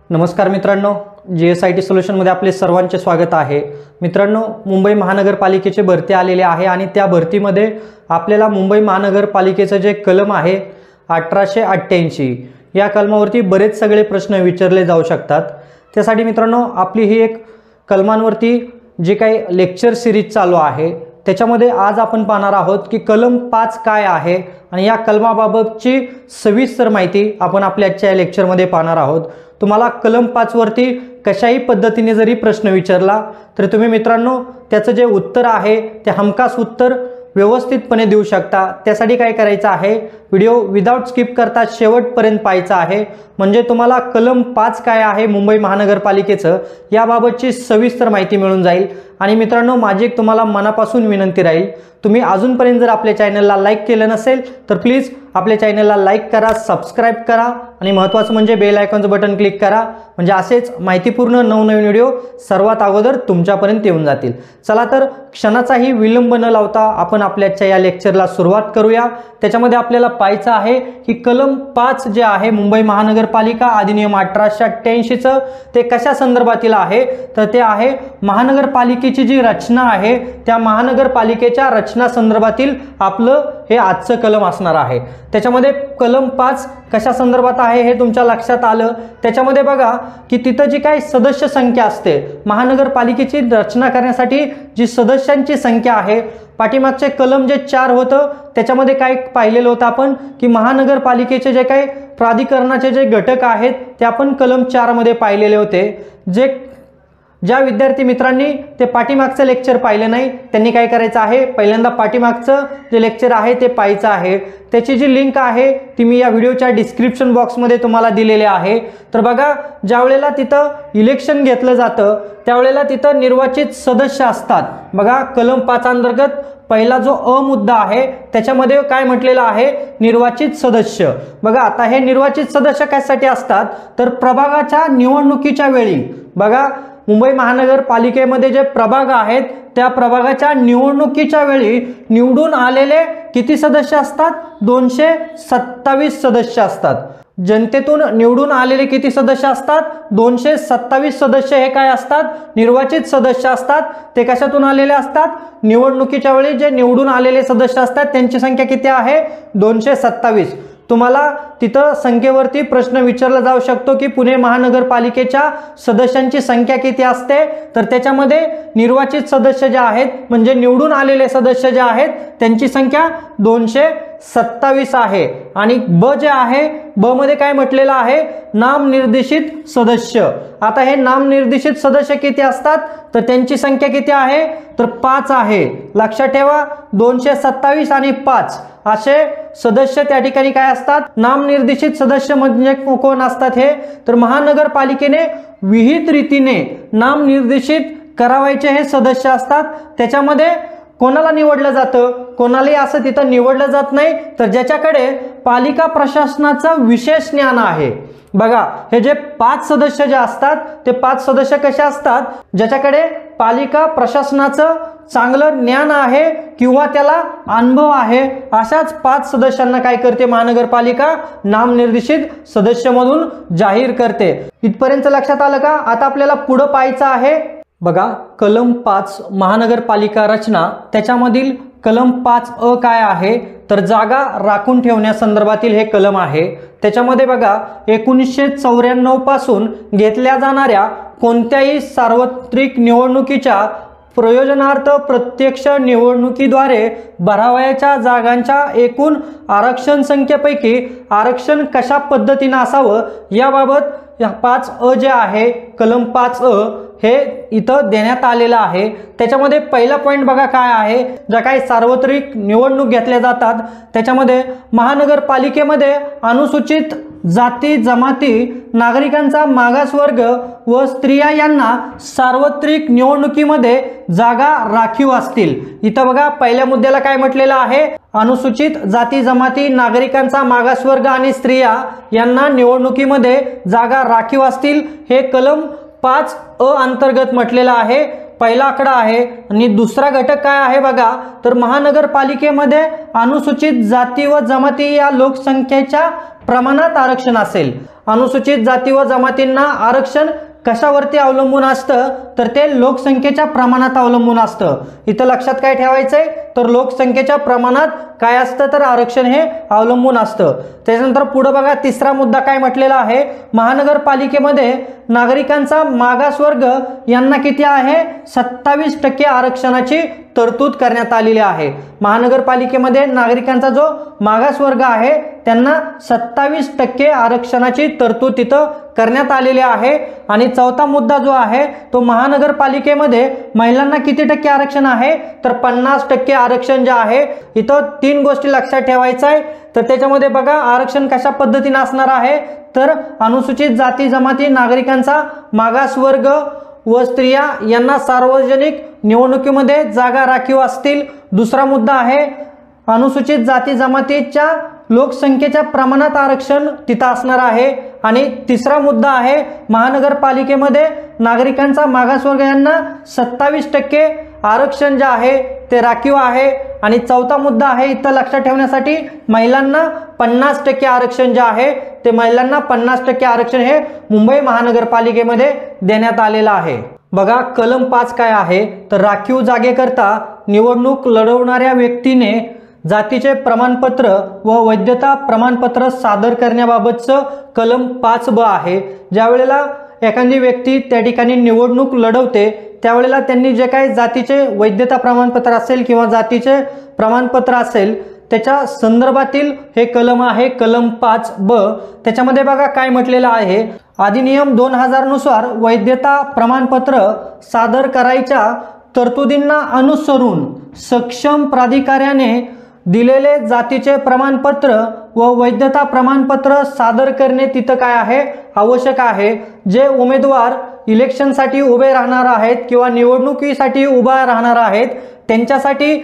नमस्कार मित्रांनो, GSIT सोल्युशनमध्ये आपले सर्वांचे स्वागत आहे। मित्रांनो, मुंबई महानगरपालिकेची भरती आलेली आहे आणि त्या भरतीमध्ये आपल्याला मुंबई महानगरपालिकेचं जे कलम आहे 1888 या कलमावरती बरेच सगळे प्रश्न विचारले जाऊ शकतात। त्यासाठी मित्रांनो, आपली ही एक कलमांवरती जे काही लेक्चर सिरीज चालू आहे त्याच्यामध्ये आज आपण पाहणार आहोत की कलम 5 काय आहे आणि या कलमाबाबतची सविस्तर माहिती आपण आपल्या आजच्या लेक्चरमध्ये पाहणार आहोत। तुम्हाला कलम 5 वरती कशाही पद्धतीने जरी प्रश्न विचारला तर तुम्ही मित्रांनो त्याचं जे उत्तर आहे ते हमखास उत्तर व्यवस्थितपणे देऊ शकता। त्यासाठी काय करायचं आहे, व्हिडिओ विदाउट स्किप करता शेवटपर्यंत पाहायचा आहे, म्हणजे तुम्हाला कलम 5 काय आहे मुंबई महानगरपालिकेचं याबाबतची सविस्तर माहिती मिळून जाईल। आणि मित्रांनो, माझी एक तुम्हाला मनापासून विनंती राहील, तुम्ही अजूनपर्यंत जर आपल्या चॅनलला लाईक केलं नसेल तर प्लीज आपल्या चॅनलला लाईक करा, सबस्क्राइब करा आणि महत्त्वाचं म्हणजे बेल आयकॉनचं बटन क्लिक करा, म्हणजे असेच माहितीपूर्ण नवनवीन व्हिडिओ सर्वात अगोदर तुमच्यापर्यंत येऊन जातील। चला तर क्षणाचाही विलंब न लावता आपण आपल्याच्या या लेक्चरला सुरुवात करूया। त्याच्यामध्ये आपल्याला पाहायचं आहे की कलम 5 जे आहे मुंबई महानगरपालिका अधिनियम 1888 चं ते कशा संदर्भातील आहे, तर ते आहे महानगरपालिकेची जी रचना आहे त्या महानगरपालिकेच्या रचना संदर्भातील आपलं हे आजचं कलम असणार आहे। त्याच्यामध्ये कलम 5 कशा संदर्भात आहे हे तुमच्या लक्षात आलं। त्याच्यामध्ये बघा की तिथं जी काही सदस्य संख्या असते, महानगरपालिकेची रचना करण्यासाठी जी सदस्यांची संख्या आहे, पाठीमागचे कलम जे 4 होतं त्याच्यामध्ये काय पाहिलेलं होतं आपण की महानगरपालिकेचे जे काही प्राधिकरणाचे जे घटक आहेत ते आपण कलम 4 मध्ये पाहिलेले होते। ज्या विद्यार्थी मित्रांनी ते पाठीमागचं लेक्चर पाहिलं नाही त्यांनी काय करायचं आहे, पहिल्यांदा पाठीमागचं जे लेक्चर आहे ते पाहायचं आहे। त्याची जी लिंक आहे ती मी या व्हिडिओच्या डिस्क्रिप्शन बॉक्समध्ये तुम्हाला दिलेली आहे। तर बघा, ज्या वेळेला तिथं इलेक्शन घेतलं जातं त्यावेळेला तिथं निर्वाचित सदस्य असतात। बघा, कलम 5 अंतर्गत पहिला जो अ मुद्दा आहे त्याच्यामध्ये काय म्हटलेलं आहे, निर्वाचित सदस्य। बघा, आता हे निर्वाचित सदस्य कशासाठी असतात, तर प्रभागाच्या निवडणुकीच्या वेळी बघा मुंबई महानगरपालिकेमध्ये जे प्रभाग आहेत त्या प्रभागाच्या निवडणुकीच्या वेळी निवडून आलेले किती सदस्य असतात, 227 सदस्य असतात। जनतेतून निवडून आलेले किती सदस्य असतात, 227 सदस्य हे काय असतात, निर्वाचित सदस्य असतात। ते कशातून आलेले असतात, निवडणुकीच्या वेळी जे निवडून आलेले सदस्य असतात त्यांची संख्या किती आहे, 227। तुम्हाला तिथं संख्येवरती प्रश्न विचारला जाऊ शकतो की पुणे महानगरपालिकेच्या सदस्यांची संख्या किती असते, तर त्याच्यामध्ये निर्वाचित सदस्य जे आहेत म्हणजे निवडून आलेले सदस्य जे आहेत त्यांची संख्या 227 आहे। आणि ब जे आहे, ब मध्ये काय म्हटलेलं आहे, नामनिर्देशित सदस्य। आता हे नामनिर्देशित सदस्य किती असतात, तर त्यांची संख्या किती आहे, तर 5 आहे। लक्षात ठेवा, 227 आणि 5 असे सदस्य त्या ठिकाणी काय असतात, नामनिर्देशित सदस्य म्हणजे कोण असतात हे, तर महानगरपालिकेने विहित रीतीने नामनिर्देशित करावायचे हे सदस्य असतात। त्याच्यामध्ये कोणाला निवडलं जातं, कोणालाही असं तिथं निवडलं जात नाही, तर ज्याच्याकडे पालिका प्रशासनाचं विशेष ज्ञान आहे। बघा, हे जे 5 सदस्य जे असतात ते 5 सदस्य कसे असतात, ज्याच्याकडे पालिका प्रशासनाचं चांगलं ज्ञान आहे किंवा त्याला अनुभव आहे, अशाच 5 सदस्यांना काय करते महानगरपालिका, नामनिर्देशित सदस्य म्हणून जाहीर करते। इथपर्यंत लक्षात आलं का? आता आपल्याला पुढे पाहायचं आहे। बघा, कलम 5 महानगरपालिका रचना, त्याच्यामधील कलम 5 काय आहे, तर जागा राखून ठेवण्यासंदर्भातील हे कलम आहे। त्याच्यामध्ये बघा, 1994 पासून घेतल्या जाणाऱ्या कोणत्याही सार्वत्रिक निवडणुकीच्या प्रयोजनार्थ प्रत्यक्ष निवडणुकीद्वारे भरावयाच्या जागांच्या एकूण आरक्षण संख्येपैकी आरक्षण कशा पद्धतीने असावं याबाबत 5 जे आहे, कलम 5 हे इथं देण्यात आलेलं आहे। त्याच्यामध्ये पहिला पॉइंट बघा काय आहे, ज्या काही सार्वत्रिक निवडणूक घेतल्या जातात त्याच्यामध्ये महानगरपालिकेमध्ये अनुसूचित जाती जमाती, नागरिकांचा मागासवर्ग व स्त्रिया यांना सार्वत्रिक निवडणुकीमध्ये जागा राखीव असतील। इथं बघा, पहिल्या मुद्द्याला काय म्हटलेलं आहे, अनुसूचित जाती जमाती, नागरिकांचा मागासवर्ग आणि स्त्रिया यांना निवडणुकीमध्ये जागा राखीव असतील, हे कलम 5 अंतर्गत म्हटलेलं आहे। पहिला आकडा आहे आणि दुसरा घटक काय आहे बघा, तर महानगरपालिकेमध्ये अनुसूचित जाती व जमाती या लोकसंख्येच्या प्रमाणात आरक्षण असेल। अनुसूचित जाती व जमातींना आरक्षण कशावरती अवलंबून असतं, तर ते लोकसंख्येच्या प्रमाणात अवलंबून असतं। इथं लक्षात काय ठेवायचंय, तर लोकसंख्येच्या प्रमाणात काय असतं, तर आरक्षण हे अवलंबून असतं। त्याच्यानंतर पुढे बघा, तिसरा मुद्दा काय म्हटलेला आहे, महानगरपालिकेमध्ये नागरिकांचा मागासवर्ग यांना किती आहे, 27% आरक्षणाची तरतूद करण्यात आलेली आहे। महानगरपालिकेमध्ये नागरिकांचा जो मागासवर्ग आहे त्यांना 27% आरक्षणाची तरतूद तिथं करण्यात आलेली आहे। आणि चौथा मुद्दा जो आहे तो, महानगरपालिकेमध्ये महिलांना किती टक्के आरक्षण आहे, तर 50% आरक्षण जे आहे। इथं 3 गोष्टी लक्षात ठेवायचं आहे। तर त्याच्यामध्ये बघा, आरक्षण कशा पद्धतीने असणार आहे, तर अनुसूचित जाती जमाती नागरिकांचा मागासवर्ग व स्त्रिया यांना सार्वजनिक निवडणुकीमध्ये जागा राखीव असतील। दुसरा मुद्दा आहे, अनुसूचित जाती जमातीच्या लोकसंख्येच्या प्रमाणात आरक्षण तिथं असणार आहे। आणि तिसरा मुद्दा आहे, महानगरपालिकेमध्ये नागरिकांचा मागासवर्ग यांना 27% आरक्षण जे आहे ते राखीव आहे। आणि चौथा मुद्दा आहे इथं लक्षात ठेवण्यासाठी, महिलांना 50% आरक्षण जे आहे ते महिलांना 50% आरक्षण हे मुंबई महानगरपालिकेमध्ये देण्यात आलेलं आहे। बघा कलम 5 काय आहे, तर राखीव जागेकरता निवडणूक लढवणाऱ्या व्यक्तीने जातीचे प्रमाणपत्र व वैधता प्रमाणपत्र सादर करण्याबाबतचं कलम 5 ब आहे। ज्या वेळेला एखादी व्यक्ती त्या ठिकाणी निवडणूक लढवते त्यावेळेला त्यांनी जे काही जातीचे वैधता प्रमाणपत्र असेल किंवा जातीचे प्रमाणपत्र असेल त्याच्या संदर्भातील हे कलम आहे, कलम 5 ब। त्याच्यामध्ये बघा काय म्हटलेलं आहे, अधिनियम 2000 नुसार वैधता प्रमाणपत्र सादर करायच्या तरतुदींना अनुसरून सक्षम प्राधिकाऱ्याने दिलेले जातीचे प्रमाणपत्र व वैधता प्रमाणपत्र सादर करणे तिथं काय आहे, आवश्यक आहे। जे उमेदवार इलेक्शनसाठी उभे राहणार आहेत किंवा निवडणुकीसाठी उभा राहणार आहेत त्यांच्यासाठी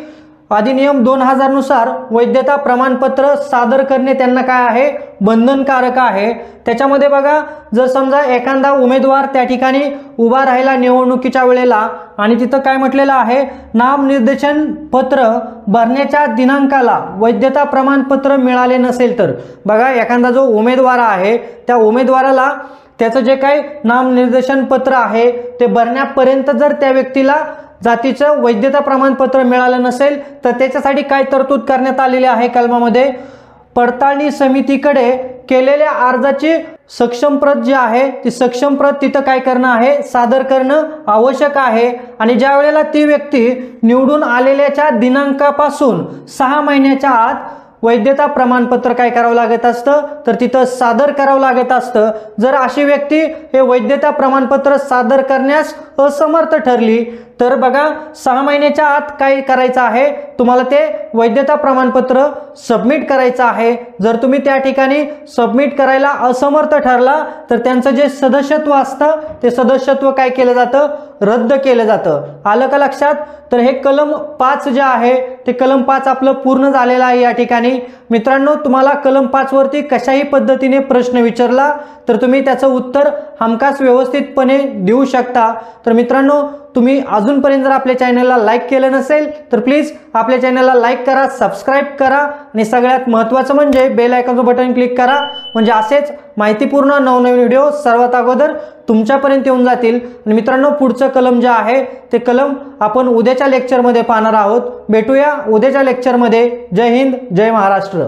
अधिनियम 2000 नुसार वैधता प्रमाणपत्र सादर करणे त्यांना काय आहे, बंधनकारक आहे। त्याच्यामध्ये बघा, जर समजा एखादा उमेदवार त्या ठिकाणी उभा राहिला निवडणुकीच्या वेळेला आणि तिथं काय म्हटलेलं आहे, नामनिर्देशन पत्र भरण्याच्या दिनांकाला वैधता प्रमाणपत्र मिळाले नसेल तर, बघा एखादा जो उमेदवार आहे त्या उमेदवाराला त्याचं जे काही नामनिर्देशन पत्र आहे ते भरण्यापर्यंत जर त्या व्यक्तीला जातीचं वैधता प्रमाणपत्र मिळालं नसेल तर त्याच्यासाठी काय तरतूद करण्यात आलेली आहे कलमामध्ये, पडताळणी समितीकडे केलेल्या अर्जाची सक्षम प्रत जी आहे ती सक्षम प्रत तिथं काय करणं आहे, सादर करणं आवश्यक आहे। आणि ज्या वेळेला ती व्यक्ती निवडून आलेल्याच्या दिनांकापासून 6 महिन्याच्या आत वैधता प्रमाणपत्र काय करावं लागत असतं, तर तिथं सादर करावं लागत असतं। जर अशी व्यक्ती हे वैधता प्रमाणपत्र सादर करण्यास असमर्थ ठरली तर बघा 6 महिन्याच्या आत काय करायचं आहे, तुम्हाला ते वैधता प्रमाणपत्र सबमिट करायचं आहे। जर तुम्ही त्या ठिकाणी सबमिट करायला असमर्थ ठरला तर त्यांचं जे सदस्यत्व असतं ते सदस्यत्व काय केलं जातं, रद्द केलं जातं। आलं का लक्षात? तर हे कलम 5 जे आहे ते कलम 5 आपलं पूर्ण झालेलं आहे या ठिकाणी। मित्रांनो, तुम्हाला कलम 5 वरती कशाही पद्धतीने प्रश्न विचारला तर तुम्ही त्याचं उत्तर हमखास व्यवस्थितपणे देऊ शकता। तर मित्रांनो, तुम्ही अजूनपर्यंत जर आपल्या चॅनलला लाईक केलं नसेल तर प्लीज आपल्या चॅनलला लाईक करा, सबस्क्राईब करा आणि सगळ्यात महत्त्वाचं म्हणजे बेल आयकॉनचं बटन क्लिक करा, म्हणजे असेच माहितीपूर्ण नवनवीन व्हिडिओ सर्वात अगोदर तुमच्यापर्यंत येऊन जातील। आणि मित्रांनो, पुढचं कलम जे आहे ते कलम आपण उद्याच्या लेक्चरमध्ये पाहणार आहोत। भेटूया उद्याच्या लेक्चरमध्ये। जय हिंद, जय महाराष्ट्र।